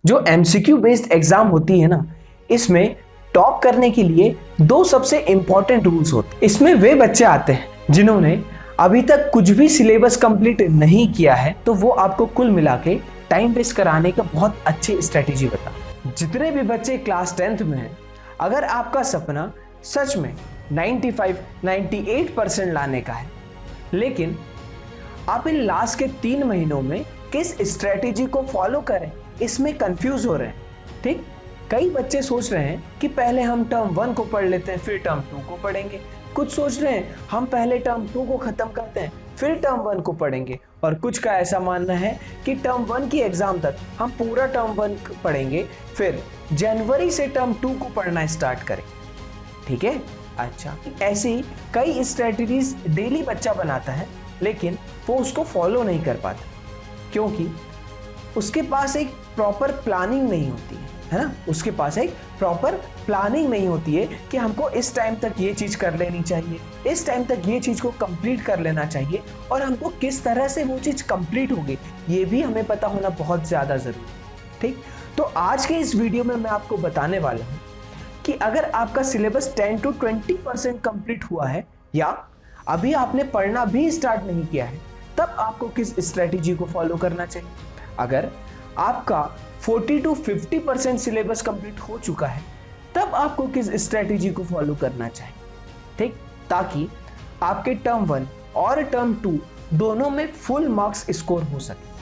जो MCQ based exam होती है ना, इसमें टॉप करने के लिए दो सबसे इंपॉर्टेंट रूल्स होते हैं। इसमें वे बच्चे आते हैं जिन्होंने अभी तक कुछ भी सिलेबस कंप्लीट नहीं किया है, तो वो आपको कुल मिला के टाइम वेस्ट कराने का बहुत अच्छी स्ट्रेटेजी बता। जितने भी बच्चे क्लास 10th में हैं, अगर आपका सपना सच में 95-98% लाने का है, लेकिन आप इन लास्ट के 3 महीनों में किस स्ट्रेटेजी को फॉलो करें, इसमें कंफ्यूज हो रहे हैं। ठीक, कई बच्चे सोच रहे हैं कि पहले हम टर्म 1 को पढ़ लेते हैं, फिर टर्म 2 को पढ़ेंगे। कुछ सोच रहे हैं हम पहले टर्म 2 को खत्म करते हैं, फिर टर्म 1 को पढ़ेंगे। और कुछ का ऐसा मानना है कि टर्म 1 की एग्जाम तक हम पूरा टर्म 1 पढ़ेंगे, फिर जनवरी से टर्म 2 को पढ़ना स्टार्ट करें। ठीक है, अच्छा, ऐसी कई स्ट्रेटजीज डेली बच्चा बनाता है, लेकिन वो उसको फॉलो नहीं कर पाता क्योंकि उसके पास एक प्रॉपर प्लानिंग नहीं होती है ना। उसके पास एक प्रॉपर प्लानिंग नहीं होती है कि हमको इस टाइम तक ये चीज कर लेनी चाहिए, इस टाइम तक ये चीज को कंप्लीट कर लेना चाहिए, और हमको किस तरह से वो चीज कंप्लीट होगी ये भी हमें पता होना बहुत ज्यादा जरूरी है। ठीक, तो आज के इस वीडियो में मैं आपको बताने वाला हूँ कि अगर आपका सिलेबस 10 to 20% कंप्लीट हुआ है या अभी आपने पढ़ना भी स्टार्ट नहीं किया है, तब आपको किस स्ट्रेटेजी को फॉलो करना चाहिए। अगर आपका 40 to 50% सिलेबस कंप्लीट हो चुका है, तब आपको किस स्ट्रेटेजी को फॉलो करना चाहिए। ठीक, ताकि आपके टर्म 1 और टर्म 2 दोनों में फुल मार्क्स स्कोर हो सके।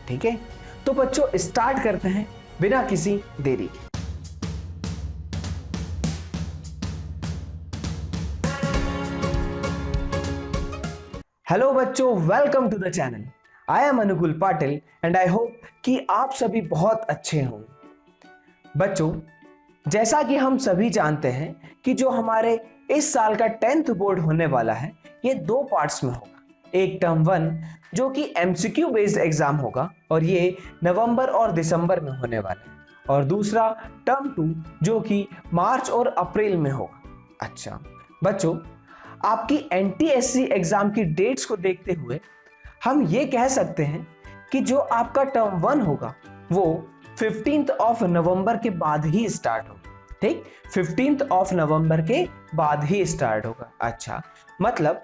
ठीक है, तो बच्चों स्टार्ट करते हैं बिना किसी देरी के। हेलो बच्चों, welcome to the channel. I am Anukul Patil and I hope कि आप सभी बहुत अच्छे होंगे। बच्चों, जैसा कि हम सभी जानते हैं कि जो हमारे इस साल का 10th बोर्ड होने वाला है, ये 2 पार्ट्स में होगा। एक टर्म 1 जो कि एमसीक्यू बेस्ड एग्जाम होगा और ये नवंबर और दिसंबर में होने वाला है, और दूसरा टर्म 2 जो कि मार्च और अप्रैल में होगा। अच्छा बच्चों, आपकी एनटीएससी एग्जाम की डेट्स को देखते हुए हम ये कह सकते हैं कि जो आपका टर्म 1 होगा वो 15th ऑफ नवंबर के बाद ही स्टार्ट होगा। ठीक, 15th ऑफ नवंबर के बाद ही स्टार्ट होगा। अच्छा, मतलब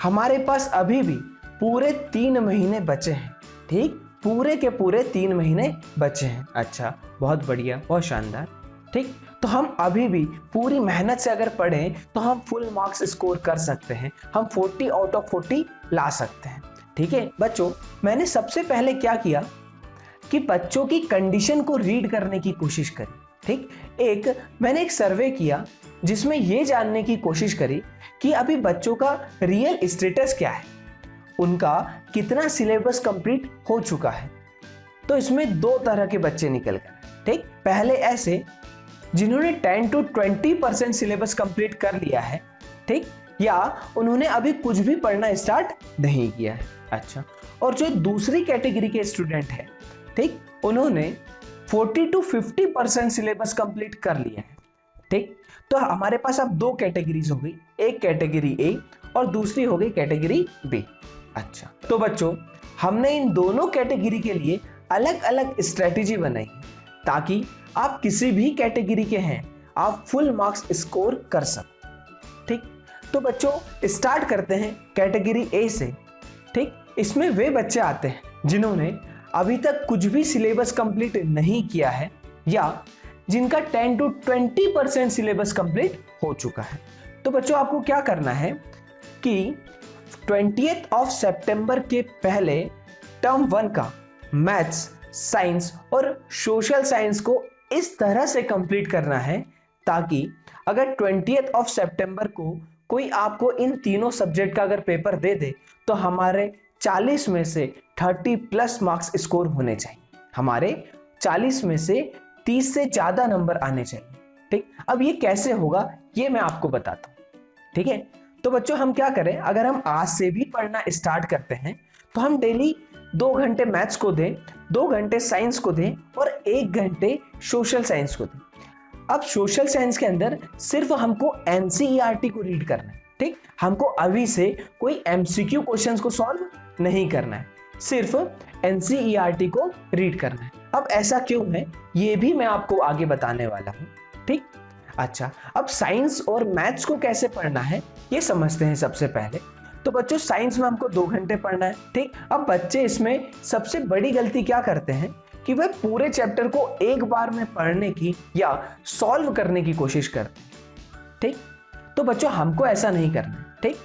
हमारे पास अभी भी पूरे 3 महीने बचे हैं। ठीक, पूरे के पूरे 3 महीने बचे हैं। अच्छा, बहुत बढ़िया, बहुत शानदार। ठीक, तो हम अभी भी पूरी मेहनत से अगर पढ़ें तो हम फुल मार्क्स स्कोर कर सकते हैं, हम 40 आउट ऑफ 40 ला सकते हैं। ठीक है बच्चों, मैंने सबसे पहले क्या किया कि बच्चों की कंडीशन को रीड करने की कोशिश करी। ठीक, मैंने एक सर्वे किया जिसमें यह जानने की कोशिश करी कि अभी बच्चों का रियल स्टेटस क्या है, उनका कितना सिलेबस कंप्लीट हो चुका है। तो इसमें 2 तरह के बच्चे निकल गए। ठीक, पहले ऐसे जिन्होंने 10 to 20% सिलेबस कंप्लीट कर लिया है, ठीक, या उन्होंने अभी कुछ भी पढ़ना स्टार्ट नहीं किया है। अच्छा, और जो दूसरी कैटेगरी के स्टूडेंट है, ठीक, उन्होंने 40 to 50% सिलेबस कंप्लीट कर लिया है। ठीक, तो हमारे पास अब 2 कैटेगरीज हो गई, एक कैटेगरी ए और दूसरी हो गई कैटेगरी बी। अच्छा, तो बच्चों हमने इन दोनों कैटेगरी के लिए अलग अलग स्ट्रेटेजी बनाई ताकि आप किसी भी कैटेगरी के हैं, आप फुल मार्क्स स्कोर कर सकते। ठीक, तो बच्चों स्टार्ट करते हैं कैटेगरी ए से। ठीक, इसमें वे बच्चे आते हैं जिन्होंने अभी तक कुछ भी सिलेबस कंप्लीट नहीं किया है या जिनका 10 to 20% सिलेबस कंप्लीट हो चुका है। तो बच्चों आपको क्या करना है कि 20th ऑफ सितंबर के पहले टर्म 1 का मैथ्स, साइंस और सोशल साइंस को इस तरह से कंप्लीट करना है ताकि अगर 20th ऑफ सितंबर को कोई आपको इन तीनों सब्जेक्ट का अगर पेपर दे दे तो हमारे 40 में से 30+ मार्क्स स्कोर होने चाहिए, हमारे 40 में से 30 से ज्यादा नंबर आने चाहिए। ठीक, अब ये कैसे होगा ये मैं आपको बताता हूँ। ठीक है, तो बच्चों हम क्या करें, अगर हम आज से भी पढ़ना स्टार्ट करते हैं तो हम डेली 2 घंटे मैथ्स को दें, 2 घंटे साइंस को दें और 1 घंटे सोशल साइंस को दें। अब सोशल साइंस के अंदर सिर्फ हमको एनसीईआरटी को रीड करना है। ठीक, हमको अभी से कोई एमसीक्यू क्वेश्चंस को सॉल्व नहीं करना है। सिर्फ एनसीईआरटी को रीड करना है। अब ऐसा क्यों है ये भी मैं आपको आगे बताने वाला हूं, ठीक। अच्छा, अब साइंस और मैथ्स को कैसे पढ़ना है ये समझते हैं सबसे पहले। तो बच्चों साइंस में हमको 2 घंटे पढ़ना है, ठीक। अब बच्चे इसमें सबसे बड़ी गलती क्या करते हैं कि वह पूरे चैप्टर को एक बार में पढ़ने की या सॉल्व करने की कोशिश करते हैं, ठीक। तो बच्चों हमको ऐसा नहीं करना है, ठीक।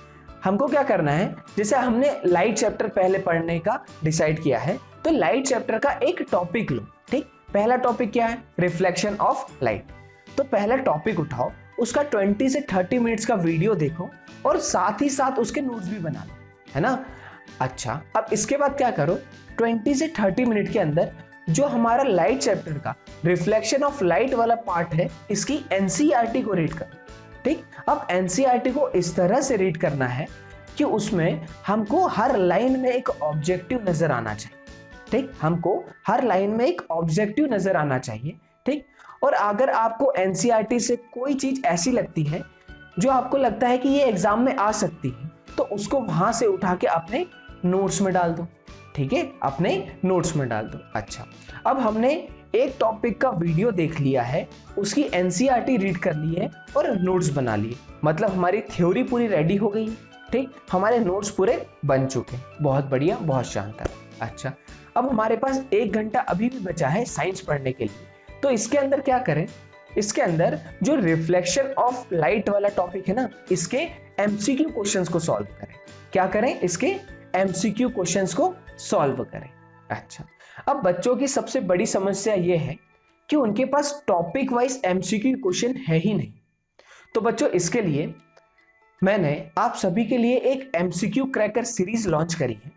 हमको क्या करना है, जैसे हमने लाइट चैप्टर पहले पढ़ने का डिसाइड किया है, तो लाइट चैप्टर का एक टॉपिक लो, ठीक। पहला टॉपिक क्या है, रिफ्लेक्शन ऑफ लाइट। तो पहला टॉपिक उठाओ, उसका 20 से 30 मिनट्स का वीडियो देखो और साथ ही साथ उसके नोट्स भी बना लो, है ना। अच्छा, अब इसके बाद क्या करो, 20 से 30 मिनट के अंदर जो हमारा लाइट चैप्टर का रिफ्लेक्शन ऑफ लाइट वाला पार्ट है, इसकी एनसीईआरटी को रीड करो, ठीक। अब एनसीईआरटी को इस तरह से रीड करना है कि उसमें हमको हर लाइन में एक ऑब्जेक्टिव नजर आना चाहिए, ठीक। हमको हर लाइन में एक ऑब्जेक्टिव नजर आना चाहिए, ठीक। और अगर आपको एनसीईआरटी से कोई चीज ऐसी लगती है जो आपको लगता है कि ये एग्जाम में आ सकती है, तो उसको वहां से उठा के अपने नोट्स में डाल दो, ठीक है, अपने नोट्स में डाल दो। अच्छा, अब हमने एक टॉपिक का वीडियो देख लिया है, उसकी एनसीईआरटी रीड कर ली है और नोट्स बना लिए, मतलब हमारी थ्योरी पूरी रेडी हो गई है, ठीक। हमारे नोट्स पूरे बन चुके हैं, बहुत बढ़िया, बहुत शानदार। अच्छा, अब हमारे पास 1 घंटा अभी भी बचा है साइंस पढ़ने के लिए। तो इसके अंदर क्या करें, इसके अंदर जो रिफ्लेक्शन ऑफ लाइट वाला टॉपिक है ना, इसके एमसीक्यू क्वेश्चंस को सॉल्व करें। क्या करें, इसके एमसीक्यू क्वेश्चंस को सॉल्व करें। अच्छा, अब बच्चों की सबसे बड़ी समस्या ये है कि उनके पास टॉपिक वाइज एमसीक्यू क्वेश्चन है ही नहीं। तो बच्चों इसके लिए मैंने आप सभी के लिए एक एमसीक्यू क्रैकर सीरीज लॉन्च करी है,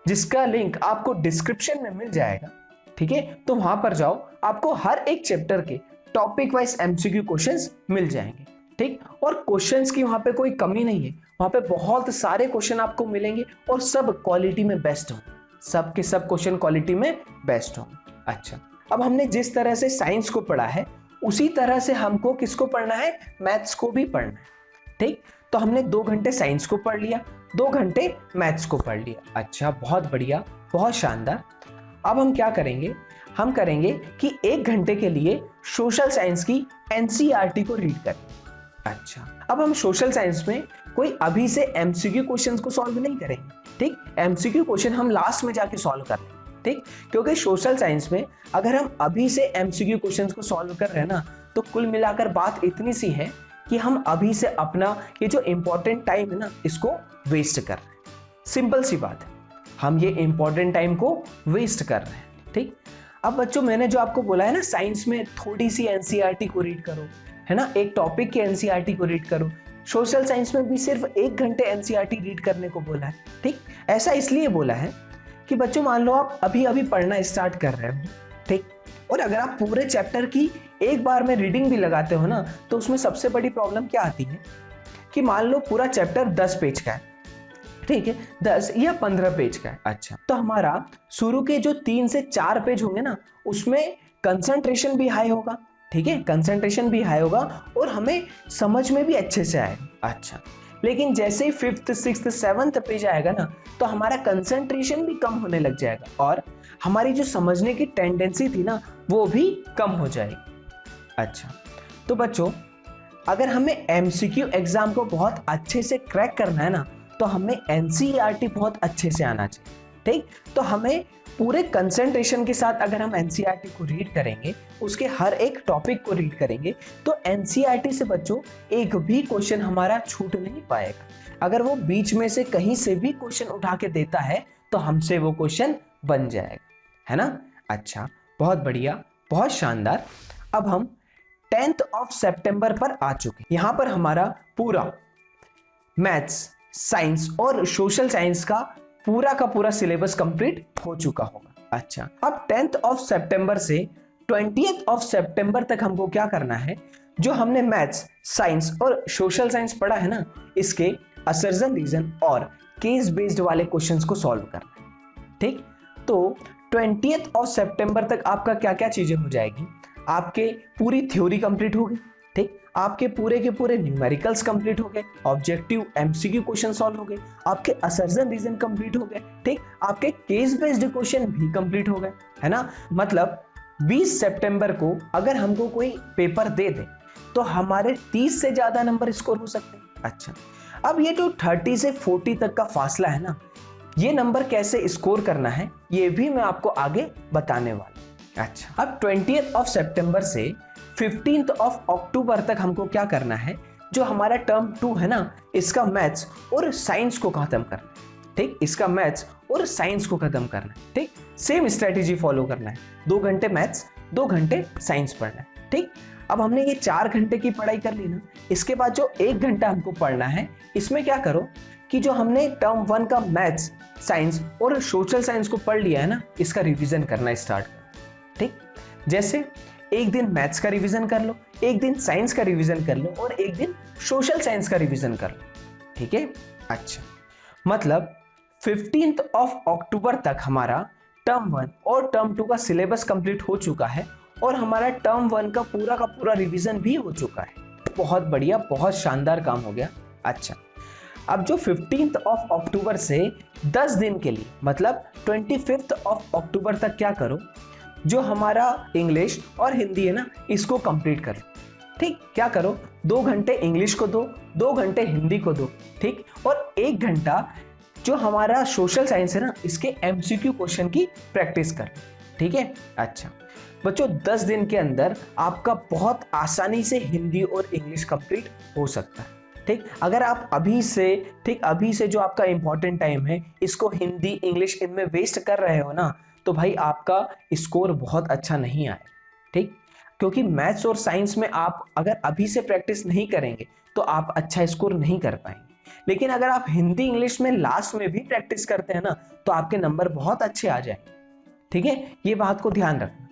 जिसका लिंक आपको डिस्क्रिप्शन में मिल जाएगा, ठीक है। तो वहां पर जाओ, आपको हर एक चैप्टर के टॉपिक वाइज एमसीक्यू क्वेश्चंस मिल जाएंगे, ठीक। और क्वेश्चंस की वहां पे कोई कमी नहीं है, वहां पे बहुत सारे क्वेश्चन आपको मिलेंगे और सब क्वालिटी में बेस्ट होंगे, सब के सब क्वेश्चन क्वालिटी में बेस्ट होंगे। अच्छा, अब हमने जिस तरह से साइंस को पढ़ा है उसी तरह से हमको किसको पढ़ना है, मैथ्स को भी पढ़ना है, ठीक। तो हमने 2 घंटे साइंस को पढ़ लिया, 2 घंटे मैथ्स को पढ़ लिया। अच्छा, बहुत बढ़िया, बहुत शानदार। अब हम क्या करेंगे, हम करेंगे कि 1 घंटे के लिए सोशल साइंस की एनसीईआरटी को रीड करें। अच्छा, अब हम सोशल साइंस में कोई अभी से एमसीक्यू क्वेश्चंस को सॉल्व नहीं करेंगे, ठीक। एमसीक्यू क्वेश्चन हम लास्ट में जाके सॉल्व कर लेंगे, ठीक। क्योंकि सोशल साइंस में अगर हम अभी से एमसीक्यू क्वेश्चंस को सॉल्व कर रहे हैं ना, तो कुल मिलाकर बात इतनी सी है कि हम अभी से अपना ये जो इंपॉर्टेंट टाइम है ना, इसको वेस्ट कर रहे हैं। सिंपल सी बात है, हम ये इंपॉर्टेंट टाइम को वेस्ट कर रहे हैं, ठीक। अब बच्चों मैंने जो आपको बोला है ना, साइंस में थोड़ी सी एनसीईआरटी को रीड करो, है ना, एक टॉपिक की एनसीईआरटी को रीड करो। सोशल साइंस में भी सिर्फ 1 घंटे एनसीईआरटी रीड करने को बोला है, ठीक। ऐसा इसलिए बोला है कि बच्चों मान लो आप अभी अभी पढ़ना स्टार्ट कर रहे हो, ठीक। और अगर आप पूरे चैप्टर की एक बार में रीडिंग भी लगाते हो ना, तो उसमें सबसे बड़ी प्रॉब्लम क्या आती है कि मान लो पूरा चैप्टर 10 पेज का है, ठीक है, 10 या 15 पेज का है। अच्छा, तो हमारा शुरू के जो 3 से 4 पेज होंगे ना, उसमें कंसंट्रेशन भी हाई होगा, ठीक है, कंसंट्रेशन भी हाई होगा और हमें समझ में भी अच्छे से आएगा। अच्छा, लेकिन जैसे ही 5th, 6th, 7th पेज आएगा ना, तो हमारा कंसंट्रेशन भी कम होने लग जाएगा और हमारी जो समझने की टेंडेंसी थी ना, वो भी कम हो जाएगी। अच्छा, तो बच्चों अगर हमें एमसीक्यू एग्जाम को बहुत अच्छे से क्रैक करना है ना, तो हमें एनसीईआरटी बहुत अच्छे से आना चाहिए, ठीक। तो हमें पूरे कंसंट्रेशन के साथ अगर हम एनसीईआरटी को रीड करेंगे, उसके हर एक टॉपिक को रीड करेंगे, तो एनसीईआरटी से बच्चों एक भी क्वेश्चन हमारा छूट नहीं पाएगा। अगर वो बीच में से कहीं से भी क्वेश्चन उठा के देता है, तो हमसे वो क्वेश्चन बन जाएगा, है ना। अच्छा, बहुत बढ़िया, बहुत शानदार। अब हम 10th ऑफ सितंबर पर आ चुके हैं। यहां पर हमारा पूरा मैथ्स, साइंस और सोशल साइंस का पूरा सिलेबस कंप्लीट हो चुका होगा। अच्छा, अब 10th ऑफ सितंबर से 20th ऑफ सितंबर तक हमको क्या करना है, जो हमने मैथ्स, साइंस और सोशल साइंस पढ़ा है ना, इसके असर्जन, रीजन और केस बेस्ड वाले क्वेश्चंस को सॉल्व करना है, ठीक। तो 20th ऑफ सितंबर तक आपका क्या क्या चीजें हो जाएगी, आपके पूरी थ्योरी कंप्लीट होगी, ठीक, आपके के पूरे न्यूमेरिकल्स कंप्लीट हो गए, ऑब्जेक्टिव एमसीक्यू क्वेश्चन सॉल्व हो गए, आपके असर्जन रीजन कंप्लीट हो गए, ठीक, आपके केस बेस्ड क्वेश्चन भी कंप्लीट हो गए, है ना। मतलब 20 सितंबर को अगर हमको कोई पेपर दे दे तो हमारे 30 से ज्यादा नंबर स्कोर हो सकते हैं। अच्छा, अब ये जो 30 से 40 तक का फासला है ना, ये नंबर कैसे स्कोर करना है ये भी मैं आपको आगे बताने वाला हूं। अच्छा, अब 20 सितंबर से 15 अक्टूबर तक हमको क्या करना है, जो हमारा टर्म 2 है ना, इसका मैथ्स और साइंस को खत्म करना है। ठीक, इसका मैथ्स और साइंस को खत्म करना है। ठीक, सेम स्ट्रेटेजी फॉलो करना है, 2 घंटे मैथ्स 2 घंटे साइंस पढ़ना है। ठीक, अब हमने ये 4 घंटे की पढ़ाई कर ली ना, इसके बाद जो 1 घंटा हमको पढ़ना है, इसमें क्या करो कि जो हमने टर्म 1 का मैथ्स, साइंस और सोशल साइंस को पढ़ लिया है ना, इसका रिवीजन करना स्टार्ट करो। ठीक, जैसे एक दिन मैथ्स का रिवीजन कर लो, एक दिन साइंस का रिवीजन कर लो और एक दिन सोशल साइंस का रिवीजन कर लो। ठीक है। अच्छा, मतलब 15 अक्टूबर तक हमारा टर्म 1 और टर्म 2 का सिलेबस कंप्लीट हो चुका है और हमारा टर्म 1 का पूरा रिवीजन भी हो चुका है। बहुत बढ़िया, बहुत शानदार काम हो गया। अच्छा, अब जो 15 अक्टूबर से 10 दिन के लिए मतलब 25 अक्टूबर तक क्या करो, जो हमारा इंग्लिश और हिंदी है ना, इसको कंप्लीट कर लो। ठीक, क्या करो, 2 घंटे इंग्लिश को दो, 2 घंटे हिंदी को दो। ठीक, और 1 घंटा जो हमारा सोशल साइंस है ना, इसके एमसीक्यू क्वेश्चन की प्रैक्टिस कर लो। ठीक है। अच्छा बच्चों, 10 दिन के अंदर आपका बहुत आसानी से हिंदी और इंग्लिश कंप्लीट हो सकता है। ठीक, अगर आप अभी से जो आपका इंपॉर्टेंट टाइम है, इसको हिंदी इंग्लिश इनमें वेस्ट कर रहे हो ना, तो भाई आपका स्कोर बहुत अच्छा नहीं आए। ठीक, क्योंकि मैथ्स और साइंस में आप अगर अभी से प्रैक्टिस नहीं करेंगे तो आप अच्छा स्कोर नहीं कर पाएंगे। लेकिन अगर आप हिंदी इंग्लिश में लास्ट में भी प्रैक्टिस करते हैं ना, तो आपके नंबर बहुत अच्छे आ जाएंगे। ठीक है, ये बात को ध्यान रखना।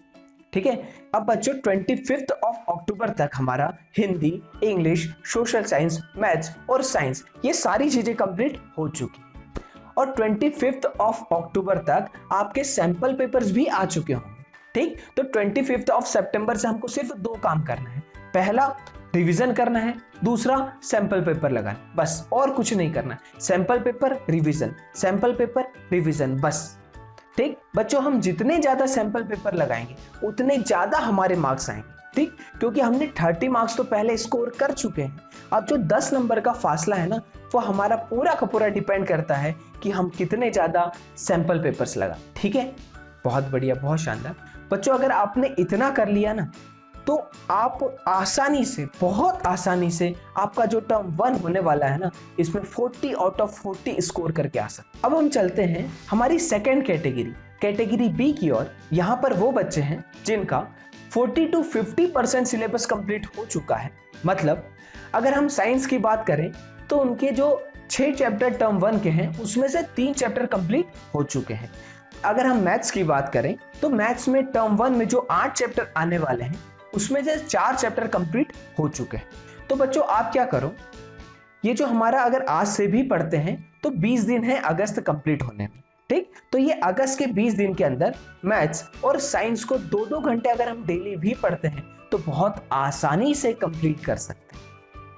ठीक है। अब बच्चों 25 अक्टूबर तक हमारा Hindi, English, social science, maths और साइंस ये सारी चीजें कंप्लीट हो चुकी और 25 अक्टूबर तक आपके सैंपल पेपर्स भी आ चुके होंगे। ठीक, तो 25 सितंबर से हमको सिर्फ 2 काम करना है। पहला रिवीजन करना है, दूसरा सैंपल पेपर लगाना, बस और कुछ नहीं करना है। Sample paper revision, sample paper revision, बस। ठीक बच्चों, हम जितने ज्यादा सैंपल पेपर लगाएंगे उतने ज्यादा हमारे मार्क्स आएंगे। ठीक, क्योंकि हमने 30 मार्क्स तो पहले स्कोर कर चुके हैं। अब जो 10 नंबर का फासला है ना, वो हमारा पूरा का पूरा डिपेंड करता है कि हम कितने ज्यादा सैंपल पेपर्स लगा। ठीक है, बहुत बढ़िया, बहुत शानदार। बच्चों, अगर आपने इतना कर लिया ना, तो आप आसानी से, बहुत आसानी से आपका जो टर्म 1 होने वाला है ना, इसमें 40 आउट ऑफ 40 स्कोर करके आ सकते। अब हम चलते हैं हमारी सेकेंड कैटेगरी बी की ओर। यहाँ पर वो बच्चे हैं जिनका 40 to 50% सिलेबस कंप्लीट हो चुका है। मतलब अगर हम साइंस की बात करें तो उनके जो 6 चैप्टर टर्म 1 के हैं, उसमें से 3 चैप्टर कंप्लीट हो चुके हैं। अगर हम मैथ्स की बात करें तो मैथ्स में टर्म 1 में जो 8 चैप्टर आने वाले हैं, उसमें से 4 चैप्टर कंप्लीट हो चुके हैं। तो बच्चों आप क्या करो, ये जो हमारा अगर आज से भी पढ़ते हैं तो 20 दिन है अगस्त कंप्लीट होने में। ठीक, तो ये अगस्त के 20 दिन के अंदर मैथ्स और साइंस को 2-2 घंटे अगर हम डेली भी पढ़ते हैं तो बहुत आसानी से कंप्लीट कर सकते हैं।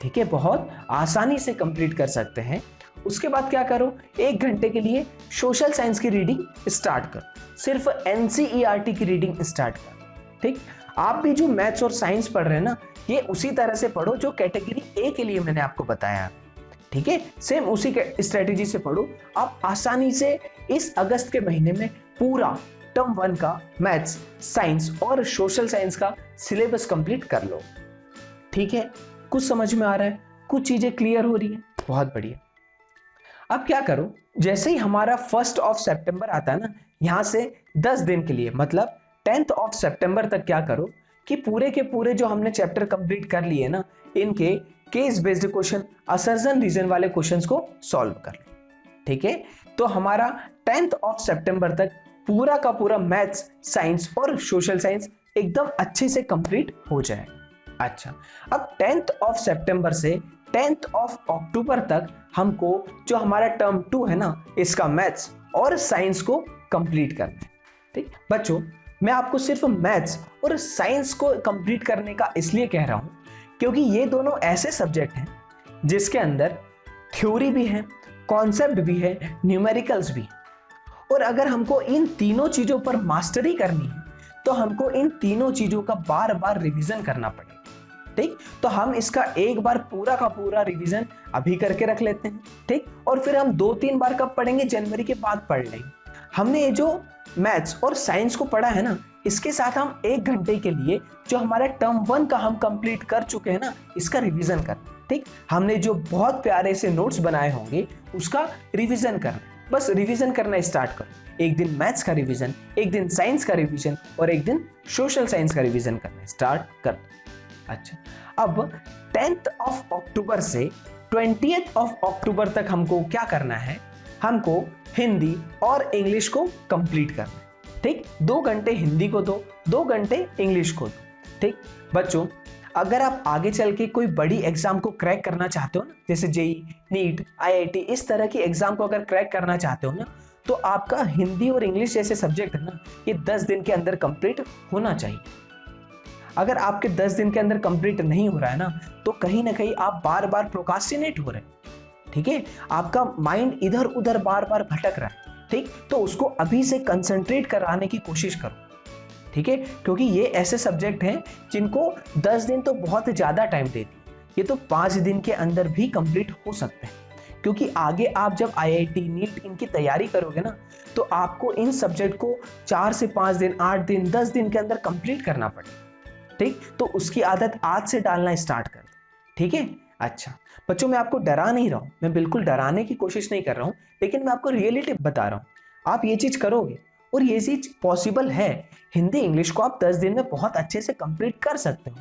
ठीक है, बहुत आसानी से कंप्लीट कर सकते हैं। उसके बाद क्या करो, 1 घंटे के लिए सोशल साइंस की रीडिंग स्टार्ट करो, सिर्फ एनसीईआरटी की रीडिंग स्टार्ट करो। ठीक, आप भी जो मैथ्स और साइंस पढ़ रहे हैं ना, ये उसी तरह से पढ़ो जो कैटेगरी ए के लिए मैंने आपको बताया। ठीक है, सेम उसी स्ट्रेटेजी से पढ़ो। आप आसानी से इस अगस्त के महीने में पूरा टर्म 1 का मैथ्स, साइंस और सोशल साइंस का सिलेबस कंप्लीट कर लो। ठीक है, कुछ समझ में आ रहा है, कुछ चीजें क्लियर हो रही है, बहुत बढ़िया। अब क्या करो, जैसे ही हमारा 1 सितंबर आता है ना, यहां से 10 दिन के लिए मतलब 10 सितंबर तक क्या करो कि पूरे के पूरे जो हमने चैप्टर कंप्लीट कर लिए ना, इनके केस बेस्ड क्वेश्चन, असर्जन रीजन वाले क्वेश्चंस को सॉल्व कर लो। ठीक है, तो हमारा 10 सितंबर तक पूरा का पूरा मैथ्स, साइंस और सोशल साइंस एकदम अच्छे से कंप्लीट हो जाएगा। अच्छा, अब 10 सितंबर से 10 अक्टूबर तक हमको जो हमारा टर्म 2 है ना, इसका मैथ्स और साइंस को कंप्लीट करना है। ठीक बच्चों, मैं आपको सिर्फ मैथ्स और साइंस को कंप्लीट करने का इसलिए कह रहा हूं क्योंकि ये दोनों ऐसे सब्जेक्ट हैं जिसके अंदर थ्योरी भी है, कॉन्सेप्ट भी है, न्यूमेरिकल्स भी है। और अगर हमको इन तीनों चीजों पर मास्टरी करनी है तो हमको इन तीनों चीजों का बार बार रिवीजन करना पड़ेगा। ठीक, तो हम इसका एक बार पूरा का पूरा रिवीजन अभी करके रख लेते हैं। ठीक, और फिर हम 2-3 बार कब पढ़ेंगे, जनवरी के बाद पढ़ लेंगे। हमने ये जो मैथ्स और साइंस को पढ़ा है ना, इसके साथ हम 1 घंटे के लिए जो हमारा टर्म 1 का हम कंप्लीट कर चुके हैं ना, इसका रिवीजन करना। ठीक, हमने जो बहुत प्यारे से नोट्स बनाए होंगे उसका रिवीजन करना। बस रिवीजन करना स्टार्ट करो। एक दिन मैथ्स का रिवीजन, एक दिन साइंस का रिवीजन और एक दिन सोशल साइंस का रिवीजन करना स्टार्ट कर दो। अच्छा, अब 10th ऑफ अक्टूबर से 20th ऑफ अक्टूबर तक हमको क्या करना है, हमको हिंदी और इंग्लिश को कंप्लीट करना है। ठीक, 2 घंटे हिंदी को दो, 2 घंटे इंग्लिश को दो। ठीक बच्चों, अगर आप आगे चल के कोई बड़ी एग्जाम को क्रैक करना चाहते हो ना, जैसे जेई, नीट, आईआईटी, इस तरह की एग्जाम को अगर क्रैक करना चाहते हो ना, तो आपका हिंदी और इंग्लिश जैसे सब्जेक्ट है ना, ये 10 दिन के अंदर कंप्लीट होना चाहिए। अगर आपके 10 दिन के अंदर कंप्लीट नहीं हो रहा है ना, तो कहीं ना कहीं आप बार बार प्रोकास्टिनेट हो रहे हैं। ठीक है, आपका माइंड इधर उधर बार बार भटक रहा है। ठीक, तो उसको अभी से कंसंट्रेट कराने की कोशिश करो। ठीक है, क्योंकि ये ऐसे सब्जेक्ट हैं जिनको 10 दिन तो बहुत ज्यादा टाइम देती, ये तो 5 दिन के अंदर भी कंप्लीट हो सकते हैं। क्योंकि आगे आप जब आईआईटी, नीट इनकी तैयारी करोगे ना, तो आपको इन सब्जेक्ट को 4 से 5 दिन, 8 दिन, 10 दिन के अंदर कंप्लीट करना पड़ेगा। ठीक, तो उसकी आदत आज से डालना स्टार्ट कर दो। ठीक है, अच्छा बच्चों, मैं आपको डरा नहीं रहा हूं, मैं बिल्कुल डराने की कोशिश नहीं कर रहा हूं, लेकिन मैं आपको रियलिटी बता रहा हूं। आप ये चीज करोगे और ये चीज पॉसिबल है। हिंदी इंग्लिश को आप 10 दिन में बहुत अच्छे से कंप्लीट कर सकते हो।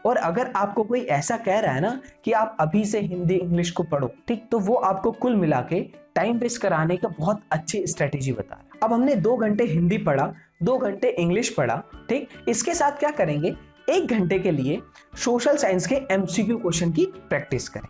और अगर आपको कोई ऐसा कह रहा है ना कि आप अभी से हिंदी इंग्लिश को पढ़ो, ठीक, तो वो आपको कुल मिला के टाइम वेस्ट कराने का बहुत अच्छी स्ट्रेटेजी बता रहा है। अब हमने 2 घंटे हिंदी पढ़ा, 2 घंटे इंग्लिश पढ़ा। ठीक, इसके साथ क्या करेंगे, 1 घंटे के लिए सोशल साइंस के एमसीक्यू क्वेश्चन की प्रैक्टिस करें।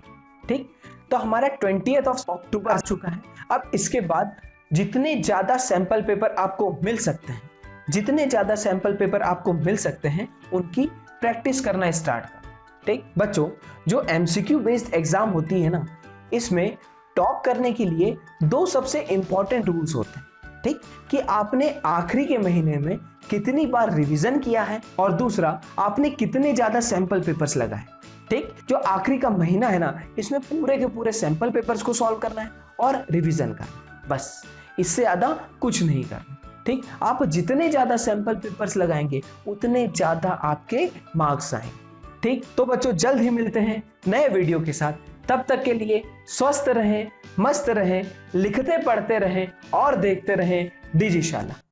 ठीक, तो हमारा 20th ऑफ अक्टूबर आ चुका है। अब इसके बाद जितने ज्यादा सैंपल पेपर आपको मिल सकते हैं, जितने ज्यादा सैंपल पेपर आपको मिल सकते हैं, उनकी प्रैक्टिस करना स्टार्ट करें। ठीक बच्चों, जो एमसीक्यू बेस्ड एग्जाम होती है ना, इसमें टॉप करने के लिए 2 सबसे इंपॉर्टेंट रूल्स होते हैं। ठीक, कि आपने आखिरी के महीने में कितनी बार रिवीजन किया है, और दूसरा आपने कितने ज्यादा सैंपल पेपर्स लगाए। ठीक, जो आखिरी का महीना है ना, इसमें पूरे के पूरे सैंपल पेपर्स को सॉल्व करना है और रिवीजन करना, बस इससे ज्यादा कुछ नहीं करना। ठीक, आप जितने ज्यादा सैंपल पेपर्स लगाएंगे उतने ज्यादा आपके मार्क्स आएंगे। ठीक, तो बच्चों जल्द ही मिलते हैं नए वीडियो के साथ। तब तक के लिए स्वस्थ रहें, मस्त रहें, लिखते पढ़ते रहें और देखते रहें डिजिशाला।